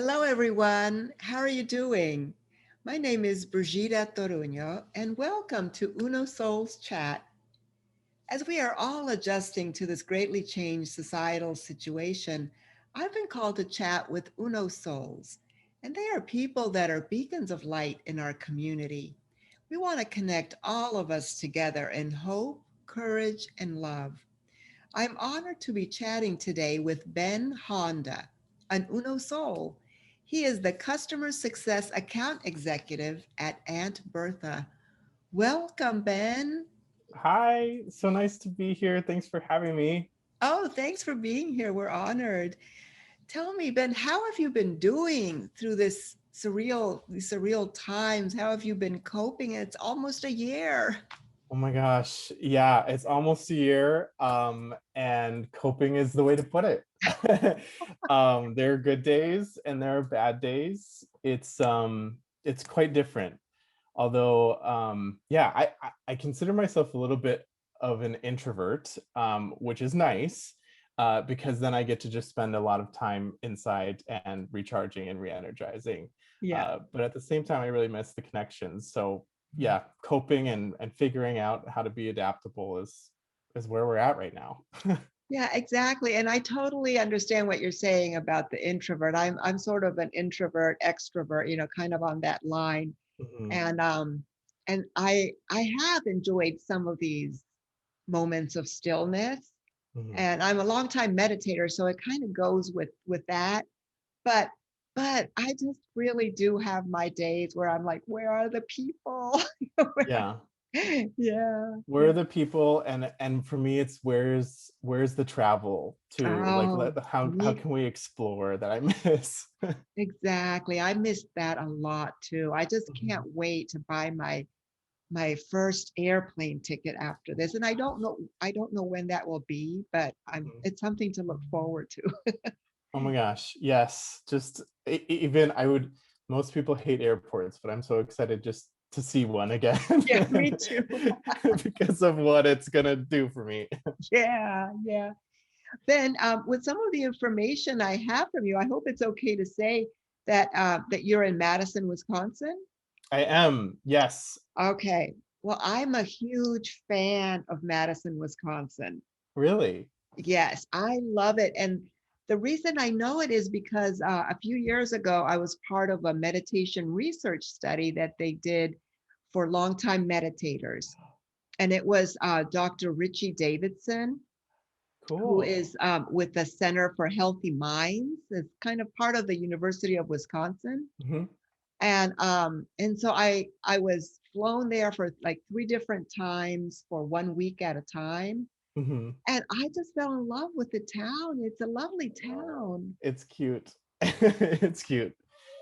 Hello, everyone. How are you doing? My name is Brigida Toruño, and welcome to Uno Souls Chat. As we are all adjusting to this greatly changed societal situation, I've been called to chat with Uno Souls, and they are people that are beacons of light in our community. We want to connect all of us together in hope, courage, and love. I'm honored to be chatting today with Ben Honda, an Uno Soul. He is the Customer Success Account Executive at Aunt Bertha. Welcome, Ben. Hi, so nice to be here. Thanks for having me. Oh, thanks for being here. We're honored. Tell me, Ben, how have you been doing through these surreal times? How have you been coping? It's almost a year. Oh my gosh. Yeah, it's almost a year. And coping is the way to put it. There are good days and there are bad days. It's quite different. Although yeah, I consider myself a little bit of an introvert, which is nice. Because then I get to just spend a lot of time inside and recharging and re-energizing. Yeah. But at the same time, I really miss the connections. So yeah, coping and figuring out how to be adaptable is where we're at right now. Yeah, exactly. And I totally understand what you're saying about the introvert. I'm sort of an introvert extrovert, kind of on that line. Mhm, And I have enjoyed some of these moments of stillness. mhm. And I'm a longtime meditator, so it kind of goes with that. But but I just really do have my days where I'm like, where are the people? Yeah. Yeah, Where yeah. are the people, and for me it's where's the travel to, like, Oh, how me can we explore that I miss? exactly. I missed that a lot too. I just can't Mhm, wait to buy my first airplane ticket after this. And I don't know when that will be, but mhm. it's something to look forward to. Oh my gosh, yes. Just even I would, most people hate airports, but I'm so excited just to see one again Yeah, me too. because of what it's gonna do for me. Yeah, yeah. Then with some of the information I have from you, I hope it's okay to say that you're in Madison, Wisconsin. I am, yes. Okay. Well, I'm a huge fan of Madison, Wisconsin. Really? Yes, I love it. And the reason I know it is because a few years ago, I was part of a meditation research study that they did for longtime meditators. And it was Dr. Richie Davidson, who Cool. is with the Center for Healthy Minds. It's kind of part of the University of Wisconsin. Mhm, And so I was flown there for like three different times for 1 week at a time. mhm. And I just fell in love with the town. It's a lovely town. It's cute. It's cute.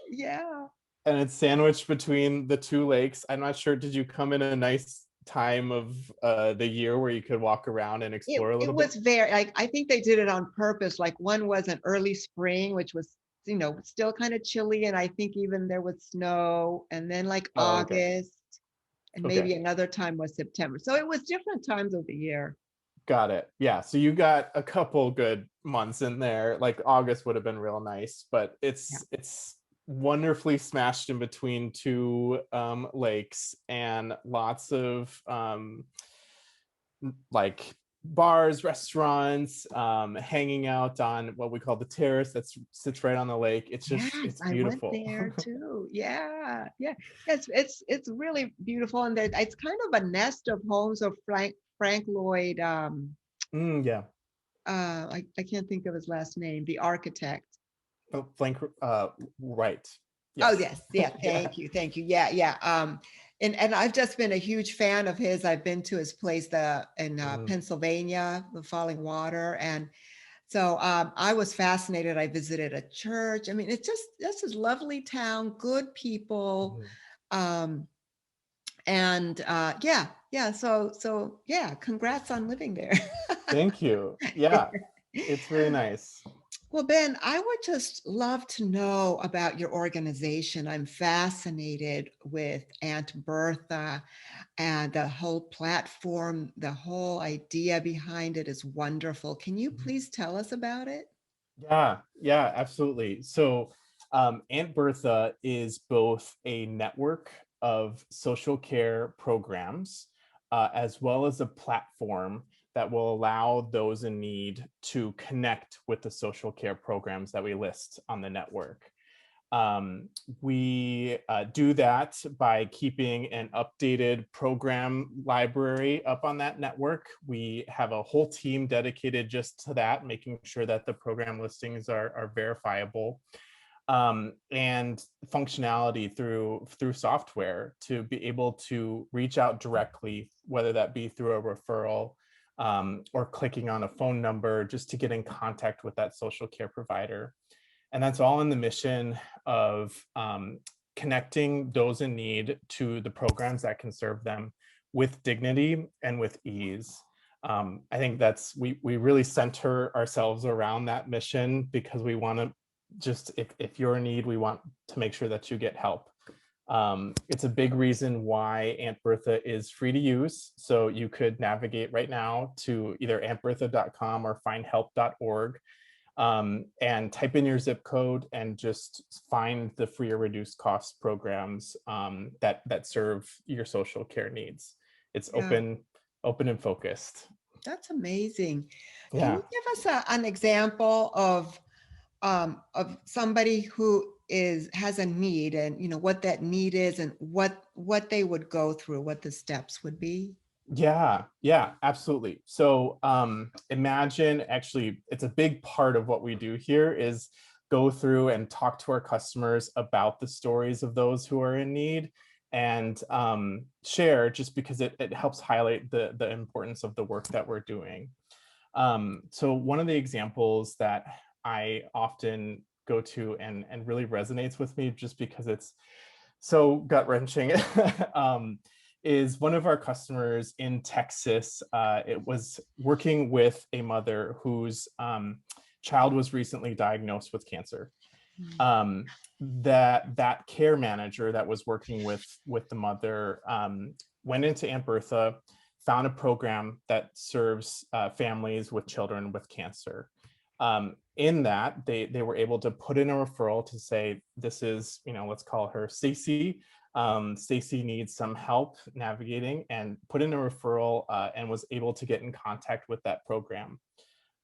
Yeah. And it's sandwiched between the two lakes. I'm not sure, did you come in a nice time of the year where you could walk around and It explore a it little bit? was very like I think they did it on purpose. Like one was an early spring, which was, still kind of chilly, and I think even there was snow, and then like Oh, okay. August, and maybe Okay. another time was September. So it was different times of the year. Got it. Yeah. So you got a couple good months in there. Like August would have been real nice, but Yeah. it's wonderfully smashed in between two lakes, and lots of like bars, restaurants, hanging out on what we call the terrace that sits right on the lake. Yes, It's I went beautiful. there too. Yeah, yeah. It's really beautiful, and there, it's kind of a nest of homes of Frank Lloyd. Yeah. I can't think of his last name, the architect. Flank, right. Oh Yes. yes, yeah. Yeah. Thank you. Yeah, yeah. And I've just been a huge fan of his. I've been to his place in Mhm. Pennsylvania, the Falling Water, and so I was fascinated. I visited a church. I mean, it's just lovely town, good people, Mhm. um, and yeah, yeah. So yeah, congrats on living there. Thank you. Yeah, it's really nice. Well, Ben, I would just love to know about your organization. I'm fascinated with Aunt Bertha and the whole platform, the whole idea behind it is wonderful. Can you Mhm. please tell us about it? Yeah, yeah, absolutely. So Aunt Bertha is both a network of social care programs, as well as a platform that will allow those in need to connect with the social care programs that we list on the network. Um, we do that by keeping an updated program library up on that network. We have a whole team dedicated just to that, making sure that the program listings are verifiable, and functionality through software to be able to reach out directly, whether that be through a referral, or clicking on a phone number just to get in contact with that social care provider. And that's all in the mission of connecting those in need to the programs that can serve them with dignity and with ease. I think we really center ourselves around that mission because we want to just, if you're in need, we want to make sure that you get help. It's a big reason why Aunt Bertha is free to use. So you could navigate right now to either auntbertha.com or findhelp.org, and type in your zip code and just find the free or reduced cost programs that serve your social care needs. It's Yeah, open and focused. that's amazing. Can Yeah. you give us an example of somebody who has a need, and what that need is, and what they would go through, what the steps would be? Yeah, absolutely. So imagine, actually, it's a big part of what we do here is go through and talk to our customers about the stories of those who are in need, and share, just because it helps highlight the importance of the work that we're doing. So one of the examples that I often go to and really resonates with me, just because it's so gut wrenching, is one of our customers in Texas. It was working with a mother whose child was recently diagnosed with cancer. Mm. Um, that care manager that was working with the mother went into Aunt Bertha, found a program that serves families with children with cancer. In that, they were able to put in a referral to say, this is, let's call her Stacy. Stacy needs some help navigating, and put in a referral, and was able to get in contact with that program.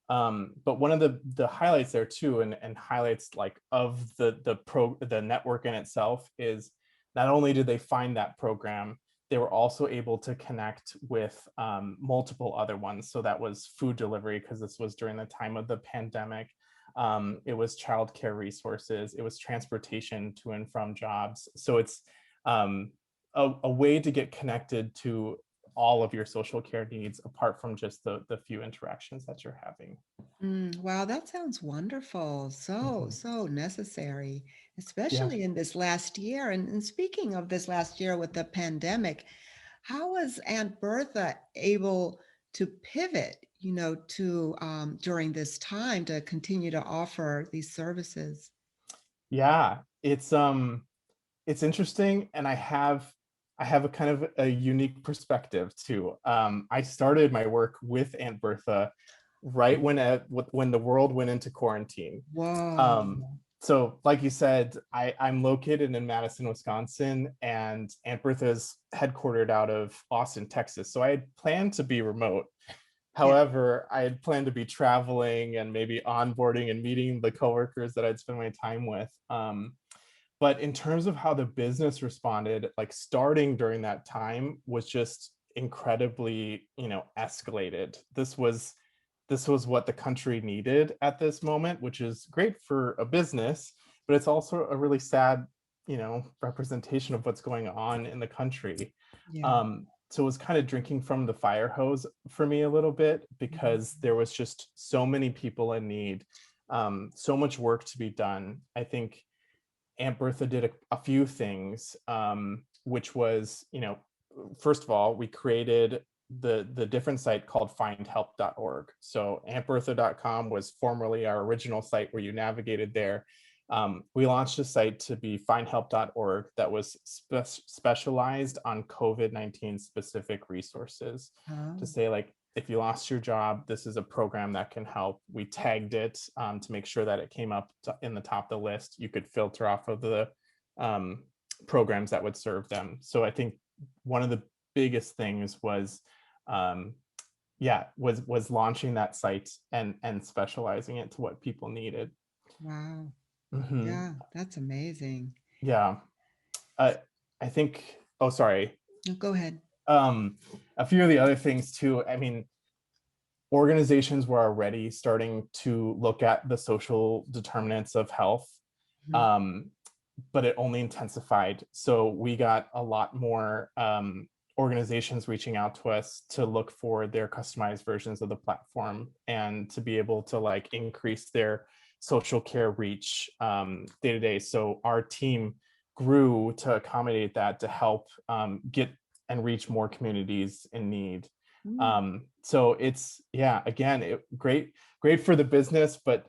But one of the highlights there too, and highlights like of the network in itself, is not only did they find that program, they were also able to connect with multiple other ones. So that was food delivery, because this was during the time of the pandemic. It was childcare resources. It was transportation to and from jobs. So it's a way to get connected to all of your social care needs, apart from just the few interactions that you're having. Wow, that sounds wonderful. So, Mhm. so necessary, Yeah. especially in this last year. And speaking of this last year with the pandemic, how was Aunt Bertha able to pivot, to during this time to continue to offer these services? Yeah, it's interesting, and I have a kind of a unique perspective too. I started my work with Aunt Bertha right when the world went into quarantine. Whoa. Um, so like you said, I'm located in Madison, Wisconsin, and Aunt Bertha's headquartered out of Austin, Texas. So I had planned to be remote. Yeah. However, I had planned to be traveling and maybe onboarding and meeting the coworkers that I'd spend my time with. But in terms of how the business responded, like starting during that time was just incredibly, escalated. This was what the country needed at this moment, which is great for a business, but it's also a really sad, representation of what's going on in the country. Yeah. So it was kind of drinking from the fire hose for me a little bit, Mhm. because there was just so many people in need, so much work to be done. I think Aunt Bertha did a few things, which was, first of all, we created the different site called findhelp.org. So auntbertha.com was formerly our original site where you navigated there. We launched a site to be findhelp.org that was specialized on COVID-19 specific resources, to Oh. say, like, if you lost your job, this is a program that can help. We tagged it to make sure that it came up in the top of the list. You could filter off of the programs that would serve them. So I think one of the biggest things was was launching that site and specializing it to what people needed. Wow. Mm-hmm. Yeah, that's amazing. Yeah. I think, oh, sorry. No, go ahead. A few of the other things too. I mean, organizations were already starting to look at the social determinants of health, Mhm. but it only intensified. So we got a lot more organizations reaching out to us to look for their customized versions of the platform and to be able to like increase their social care reach day to day. So our team grew to accommodate that, to help get and reach more communities in need. Mm. So it's, yeah, again, great for the business, but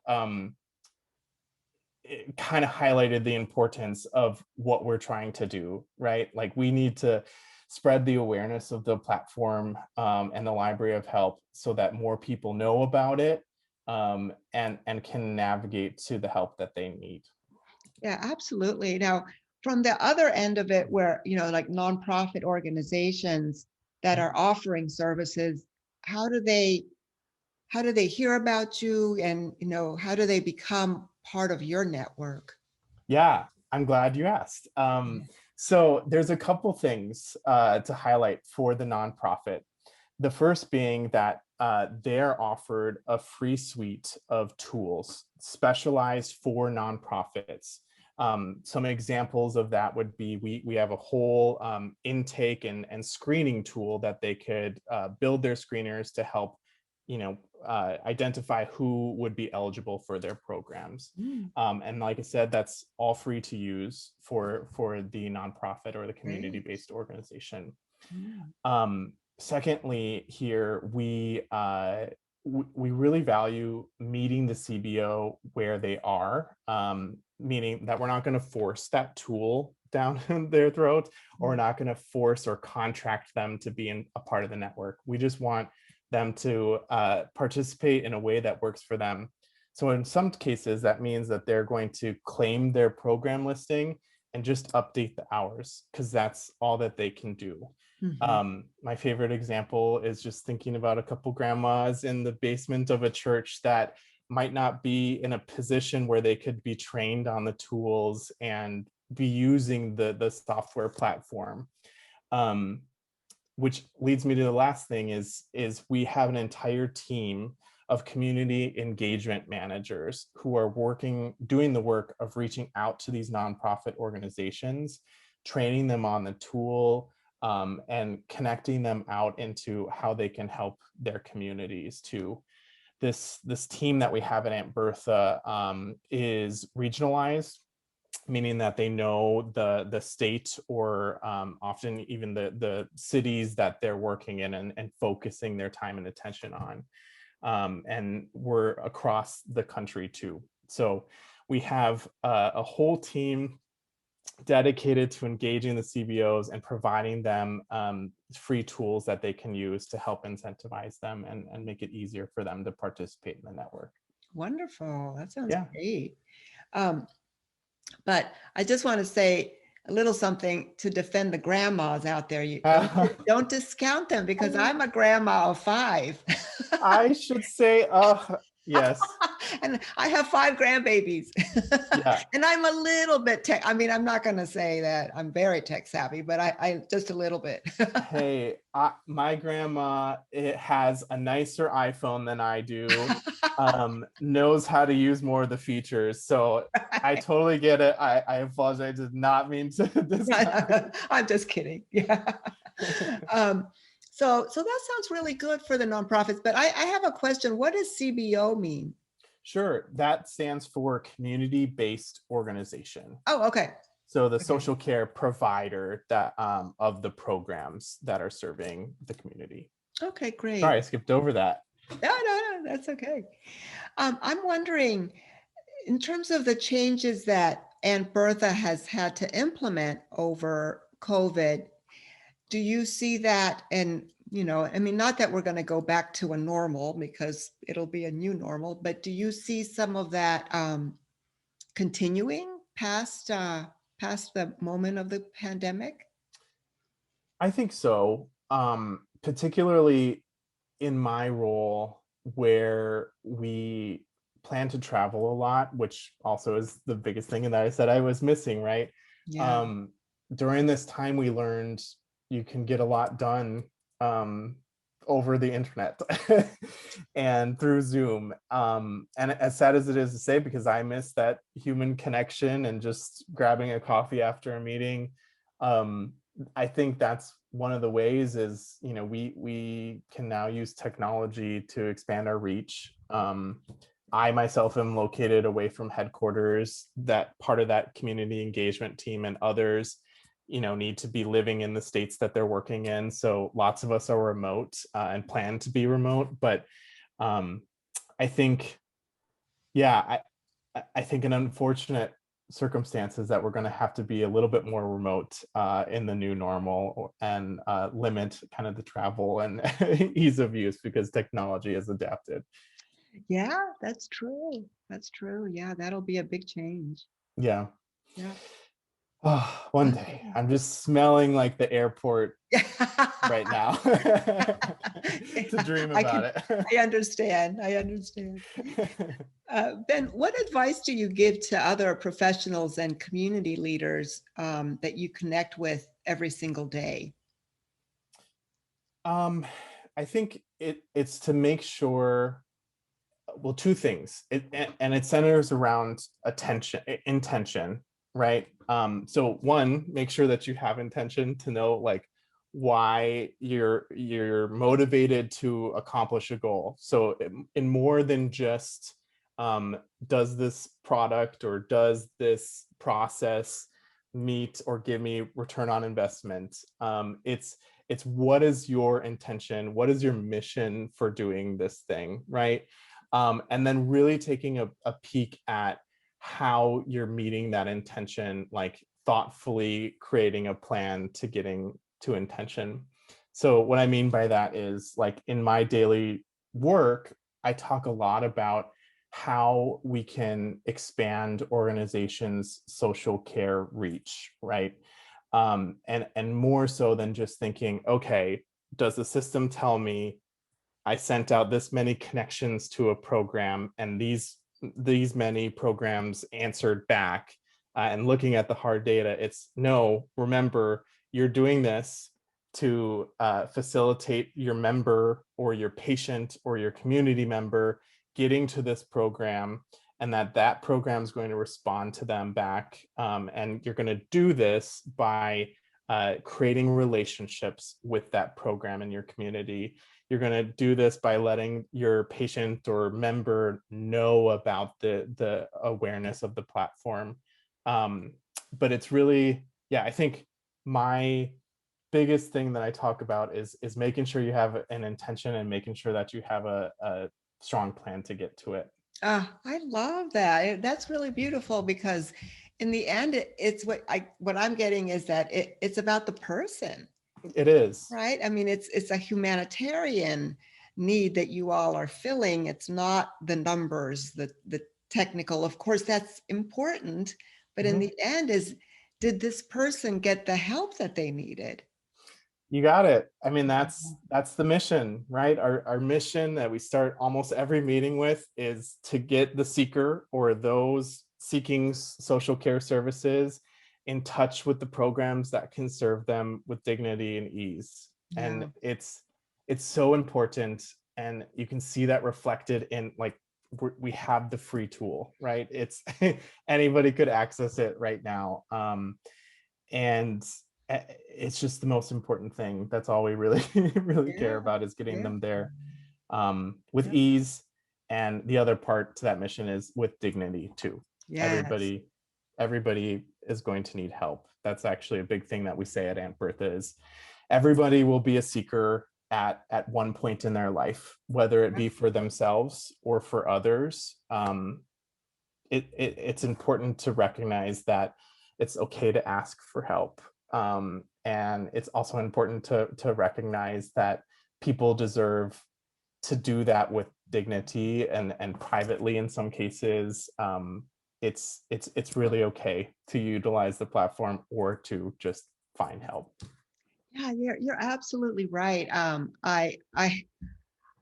it kind of highlighted the importance of what we're trying to do, right? Like we need to spread the awareness of the platform and the Library of Help so that more people know about it and can navigate to the help that they need. Yeah, absolutely. Now, from the other end of it, where, like nonprofit organizations that are offering services, how do they hear about you, and, how do they become part of your network? Yeah, I'm glad you asked. Yeah. So there's a couple things to highlight for the nonprofit. The first being that they're offered a free suite of tools specialized for nonprofits. Some examples of that would be we have a whole intake and screening tool that they could build their screeners to help identify who would be eligible for their programs. Mm, And like I said, that's all free to use for the nonprofit or the great. community-based organization. Mm, Secondly, here we really value meeting the CBO where they are, meaning that we're not going to force that tool down their throat, or we're mm, not going to force or contract them to be a part of the network. We just want them to participate in a way that works for them. So in some cases, that means that they're going to claim their program listing and just update the hours because that's all that they can do. mhm. My favorite example is just thinking about a couple grandmas in the basement of a church that might not be in a position where they could be trained on the tools and be using the software platform. Which leads me to the last thing is we have an entire team of community engagement managers who are doing the work of reaching out to these nonprofit organizations, training them on the tool, and connecting them out into how they can help their communities too. This team that we have at Aunt Bertha is regionalized, meaning that they know the state or often even the cities that they're working in and focusing their time and attention on. And we're across the country too. So we have a whole team dedicated to engaging the CBOs and providing them free tools that they can use to help incentivize them and make it easier for them to participate in the network. Wonderful. That sounds Yeah. great. Um, but I just want to say a little something to defend the grandmas out there. You don't discount them, because I'm a grandma of 5. I should say, yes, And I have 5 grandbabies. yeah. And I'm a little bit tech. I mean, I'm not going to say that I'm very tech savvy, but I just a little bit. Hey, my grandma, it has a nicer iPhone than I do, knows how to use more of the features. So I totally get it. I apologize. I did not mean to discount. I'm just kidding. Yeah. Um, so that sounds really good for the nonprofits. But I have a question. What does CBO mean? Sure, that stands for community-based organization. Oh, okay. So the Okay. social care provider that of the programs that are serving the community. Okay, Sorry, great. I skipped over that. No, that's okay. I'm wondering, in terms of the changes that Aunt Bertha has had to implement over COVID, do you see that, and I mean, not that we're going to go back to a normal because it'll be a new normal, but do you see some of that continuing past the moment of the pandemic? I think so. Particularly in my role where we plan to travel a lot, which also is the biggest thing that I said I was missing, right? Yeah. Um, During this time, we learned you can get a lot done um, over the internet and through Zoom. And as sad as it is to say, because I miss that human connection and just grabbing a coffee after a meeting, um, I think that's one of the ways is, we can now use technology to expand our reach. I myself am located away from headquarters. That part of that community engagement team and others, need to be living in the states that they're working in. So lots of us are remote and plan to be remote. But um, I think, yeah, I think an unfortunate circumstance is that we're going to have to be a little bit more remote in the new normal and limit kind of the travel and ease of use because technology has adapted. Yeah, that's true. That's true. Yeah, that'll be a big change. Yeah. Yeah. Oh, one day. I'm just smelling like the airport right now to Yeah, dream I about can, it. I understand. I understand. Ben, what advice do you give to other professionals and community leaders that you connect with every single day? um, I think it's to make sure, well, two things. And it centers around intention, right? So one, make sure that you have intention to know like why you're motivated to accomplish a goal. So in more than just does this product or does this process meet or give me return on investment? It's what is your intention? What is your mission for doing this thing, right? And then really taking a peek at how you're meeting that intention, like thoughtfully creating a plan to getting to intention. So what I mean by that is like in my daily work, I talk a lot about how we can expand organizations' social care reach, right? And more so than just thinking, okay, does the system tell me I sent out this many connections to a program and these many programs answered back, and looking at the hard data, it's no, remember, you're doing this to facilitate your member or your patient or your community member getting to this program, and that program is going to respond to them back, and you're going to do this by creating relationships with that program in your community. You're going to do this by letting your patient or member know about the awareness of the platform. But it's really, yeah, I think my biggest thing that I talk about is making sure you have an intention and making sure that you have a strong plan to get to it. I love that. That's really beautiful because in the end, it's what I'm getting is that it's about the person, It is. right? I mean, it's a humanitarian need that you all are filling. It's not the numbers, the technical. Of course, that's important, but in Mhm. the end, is did this person get the help that they needed? You got it. I mean, that's the mission, right? Our mission that we start almost every meeting with is to get the seeker or those seeking social care services in touch with the programs that can serve them with dignity and ease. And Yeah. it's so important, and you can see that reflected in like we have the free tool, right? It's anybody could access it right now. And it's just the most important thing. That's all we really really care Yeah. about is getting Yeah. them there with Yeah. ease. And the other part to that mission is with dignity too. Yes. Everybody everybody is going to need help. That's actually a big thing that we say at Aunt Bertha is everybody will be a seeker at one point in their life, whether it be for themselves or for others. It's important to recognize that it's okay to ask for help. And it's also important to recognize that people deserve to do that with dignity and privately in some cases. It's really okay to utilize the platform or to just find help. Yeah, you're absolutely right. I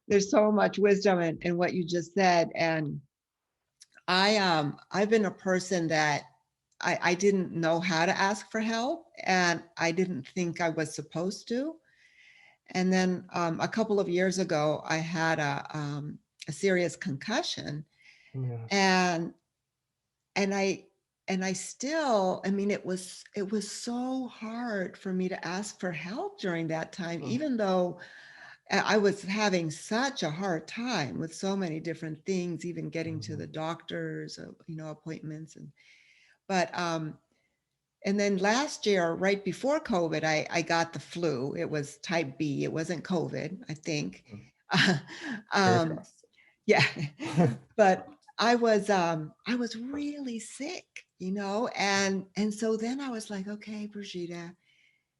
there's so much wisdom in what you just said, and I've been a person that I didn't know how to ask for help, and I didn't think I was supposed to. And then a couple of years ago, I had a serious concussion, Yes. and and I and I still, I mean, it was so hard for me to ask for help during that time, Mm, even though I was having such a hard time with so many different things, even getting to mhm, the doctors, appointments, but and then last year, right before COVID, I got the flu. It was type B. It wasn't COVID, I think. mm. Fingers um, crossed. yeah, but I was really sick, and so then I was like, okay, Brigida,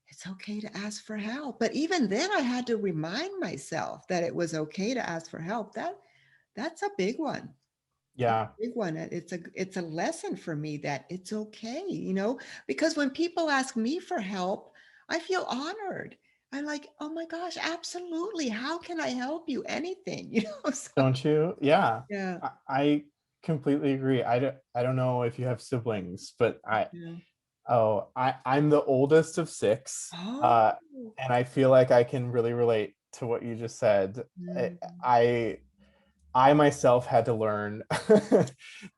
it's okay to ask for help. But even then, I had to remind myself that it was okay to ask for help. That's a big one. That's Yeah, a big one. It's a lesson for me that it's okay, because when people ask me for help, I feel honored. I'm like, oh my gosh, absolutely. How can I help you? Anything, So don't you? Yeah, yeah, I completely agree. I don't know if you have siblings, but yeah. I'm the oldest of six, Oh, and I feel like I can really relate to what you just said. I mm. I, I myself had to learn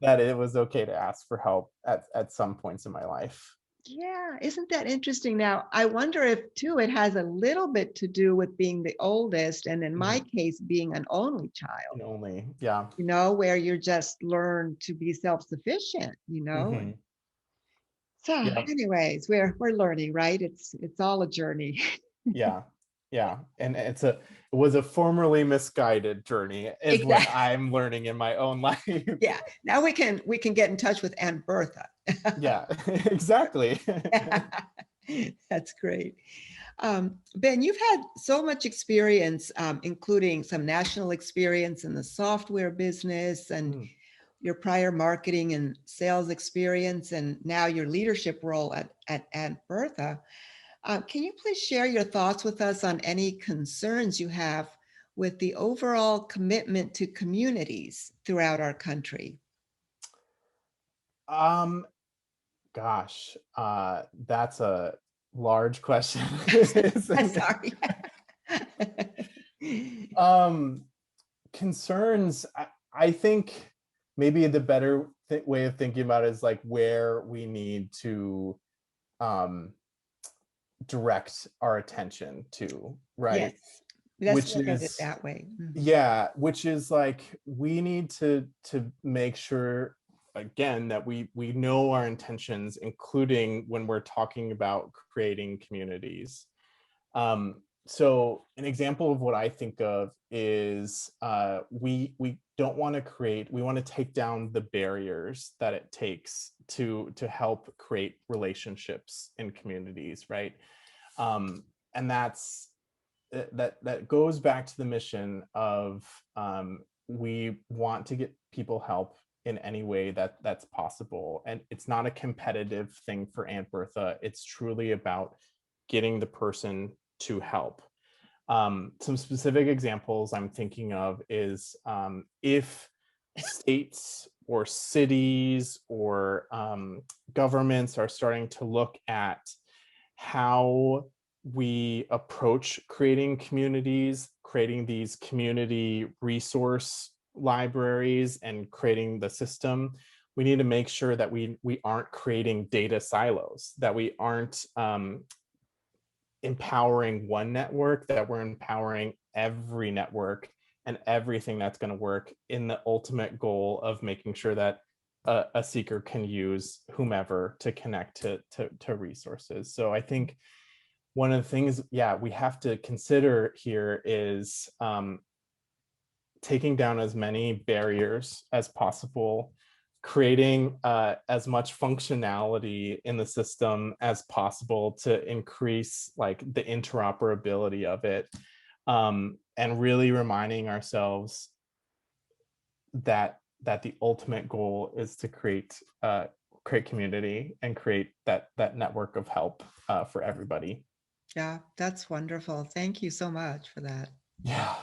that it was okay to ask for help at some points in my life. Yeah, isn't that interesting? Now, I wonder if too it has a little bit to do with being the oldest, and in my Mhm. case, being an only child, And only, yeah, where you're just learn to be self-sufficient, and hmm, so yeah, anyways, we're learning, right? It's all a journey. yeah, yeah. And it was a formerly misguided journey, is what Exactly. I'm learning in my own life. Yeah. Now we can get in touch with Aunt Bertha. Yeah, exactly. That's great. Ben, you've had so much experience, including some national experience in the software business and Mm. your prior marketing and sales experience, and now your leadership role at Aunt Bertha. Can you please share your thoughts with us on any concerns you have with the overall commitment to communities throughout our country? Um, Gosh, that's a large question, isn't it? Sorry. Um, Concerns, I think maybe the better way of thinking about it is like where we need to um, direct our attention to, right? Yes, let's Which look at it is, that way. Mhm. yeah, which is like we need to make sure again that we know our intentions, including when we're talking about creating communities. So an example of what I think of is we don't want to create, we want to take down the barriers that it takes to help create relationships in communities, right? Um, and that goes back to the mission of we want to get people help in any way that's possible, and it's not a competitive thing for Aunt Bertha. It's truly about getting the person to help. Some specific examples I'm thinking of is if states or cities or governments are starting to look at how we approach creating communities, creating these community resource libraries and creating the system, we need to make sure that we aren't creating data silos, that we aren't empowering one network, that we're empowering every network and everything that's going to work in the ultimate goal of making sure that a seeker can use whomever to connect to resources. So I think one of the things, yeah, we have to consider here is taking down as many barriers as possible, creating as much functionality in the system as possible to increase like the interoperability of it. and really reminding ourselves that the ultimate goal is to create community and create that network of help for everybody. Yeah, that's wonderful. Thank you so much for that. Yeah,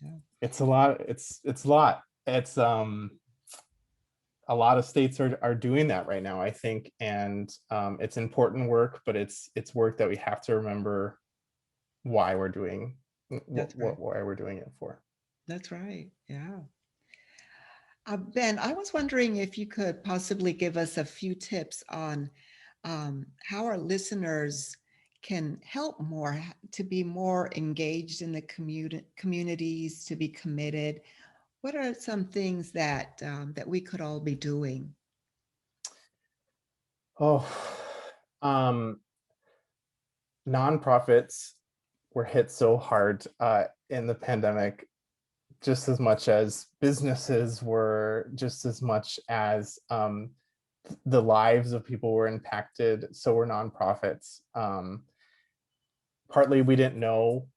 Yeah, it's a lot. It's a lot. It's a lot of states are doing that right now, I think, and it's important work, but it's work that we have to remember why we're doing that's right. why we're doing it for. That's right. Yeah. Ben, I was wondering if you could possibly give us a few tips on how our listeners can help more to be more engaged in the communities, to be committed. What are some things that we could all be doing? Oh, um, nonprofits were hit so hard in the pandemic, just as much as businesses were, just as much as the lives of people were impacted. So were nonprofits. Partly we didn't know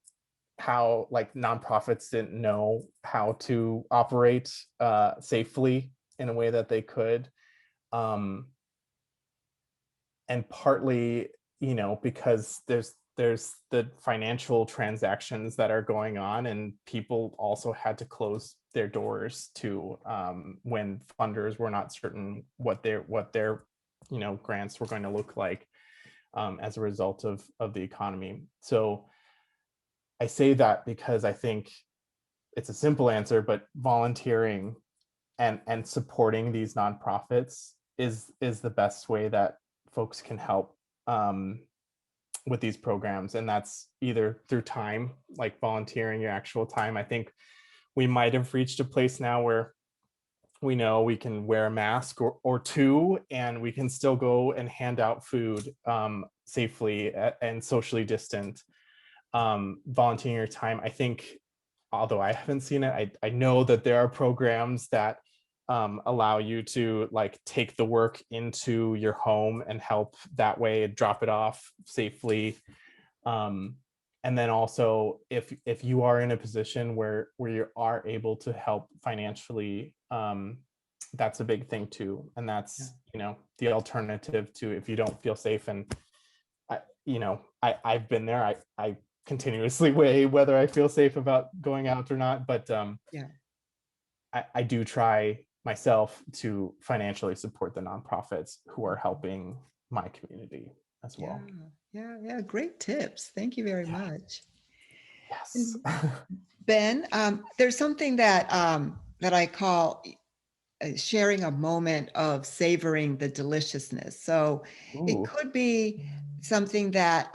how, like, nonprofits didn't know how to operate safely in a way that they could. Um, and partly, because there's the financial transactions that are going on, and people also had to close their doors to when funders were not certain what their grants were going to look like as a result of the economy. So I say that because I think it's a simple answer, but volunteering and supporting these nonprofits is the best way that folks can help um, with these programs. And that's either through time, like volunteering your actual time. I think we might have reached a place now where we know we can wear a mask or two, and we can still go and hand out food safely and socially distant. Volunteering your time, I think, although I haven't seen it, I know that there are programs that allow you to, like, take the work into your home and help that way, drop it off safely. Um, and then also, if you are in a position where you are able to help financially, that's a big thing too. And Yeah. that's, the alternative to if you don't feel safe. And I've been there. I continuously weigh whether I feel safe about going out or not, but Yeah. I do try myself to financially support the nonprofits who are helping my community as Yeah. well. Yeah. Yeah. Great tips. Thank you very Yeah. much. Yes. And Ben, there's something that I call sharing a moment of savoring the deliciousness. So it Ooh. could be something that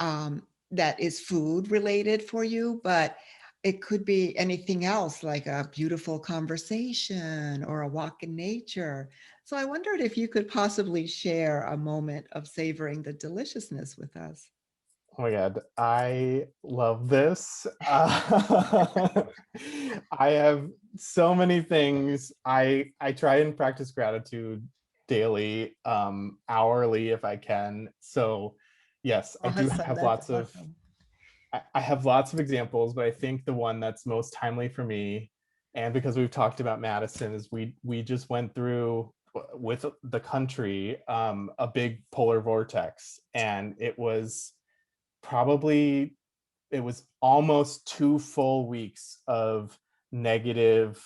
is food related for you, but it could be anything else, like a beautiful conversation or a walk in nature. So I wondered if you could possibly share a moment of savoring the deliciousness with us. Oh my God, I love this. I have so many things. I try and practice gratitude daily, hourly if I can. So yes, I do Awesome. have That's lots of awesome. I have lots of examples, but I think the one that's most timely for me, and because we've talked about Madison, is we just went through with the country a big polar vortex, and probably it was almost 2 full weeks of negative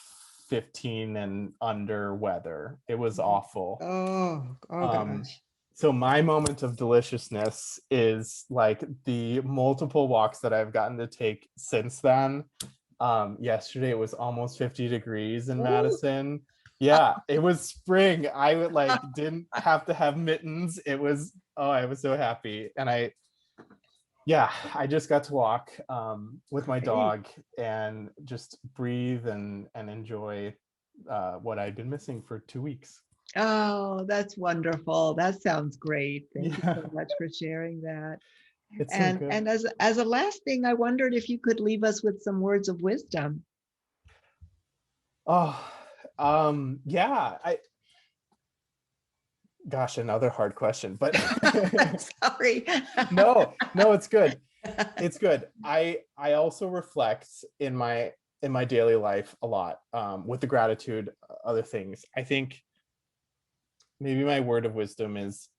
15 and under weather. It was awful. Oh Um, gosh. so my moment of deliciousness is like the multiple walks that I've gotten to take since then. Yesterday it was almost 50 degrees in Ooh. Madison. Yeah, it was spring. I would like didn't have to have mittens. It was, oh, I was so happy. And I just got to walk with my Great. dog and just breathe and enjoy what I'd been missing for 2 weeks. Oh, that's wonderful. That sounds great. Thank you Yeah, so much for sharing that. it's so And good. and as a last thing, I wondered if you could leave us with some words of wisdom. Oh, yeah. Gosh, another hard question, but Sorry. no, it's good. It's good. I also reflect in my daily life a lot, with the gratitude, other things. I think maybe my word of wisdom is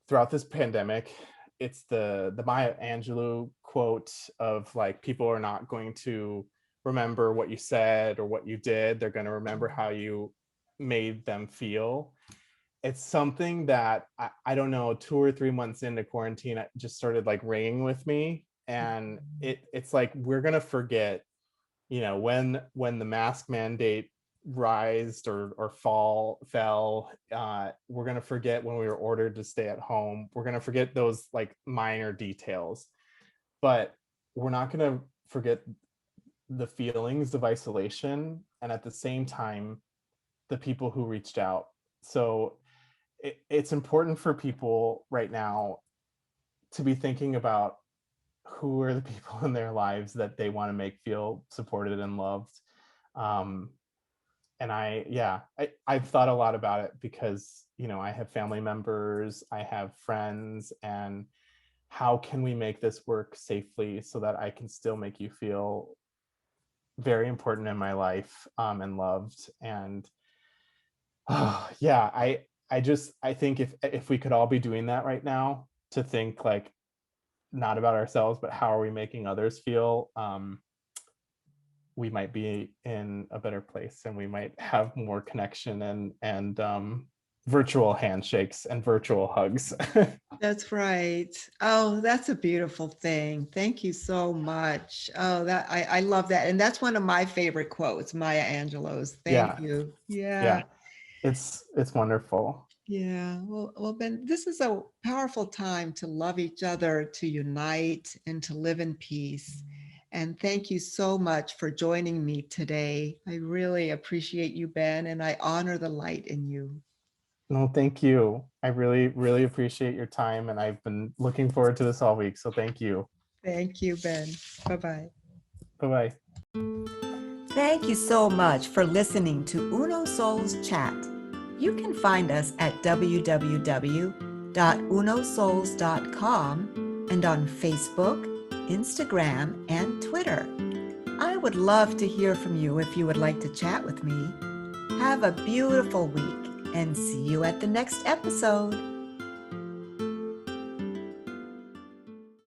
throughout this pandemic, it's the Maya Angelou quote of like, people are not going to remember what you said or what you did. They're going to remember how you made them feel. It's something that I don't know, 2 or 3 months into quarantine, it just started like ringing with me. And it's like, we're gonna forget, when the mask mandate rised or fell, we're gonna forget when we were ordered to stay at home. We're gonna forget those like minor details, but we're not gonna forget the feelings of isolation, and at the same time, the people who reached out. So it's important for people right now to be thinking about who are the people in their lives that they want to make feel supported and loved. um, and I've thought a lot about it because I have family members, I have friends, and how can we make this work safely so that I can still make you feel very important in my life, and loved. And yeah, I think if we could all be doing that right now, to think like, not about ourselves, but how are we making others feel, we might be in a better place, and we might have more connection and virtual handshakes and virtual hugs. That's right. Oh, that's a beautiful thing. Thank you so much. Oh, that I love that. And that's one of my favorite quotes, Maya Angelou's. Thank Yeah, you. Yeah. yeah, it's wonderful. Yeah. Well, Ben, this is a powerful time to love each other, to unite, and to live in peace. And thank you so much for joining me today. I really appreciate you, Ben, and I honor the light in you. No, thank you. I really, really appreciate your time, and I've been looking forward to this all week. So thank you. Thank you, Ben. Bye-bye. Bye bye. Thank you so much for listening to Uno Souls Chat. You can find us at www.unosouls.com and on Facebook, Instagram, and Twitter. I would love to hear from you if you would like to chat with me. Have a beautiful week and see you at the next episode.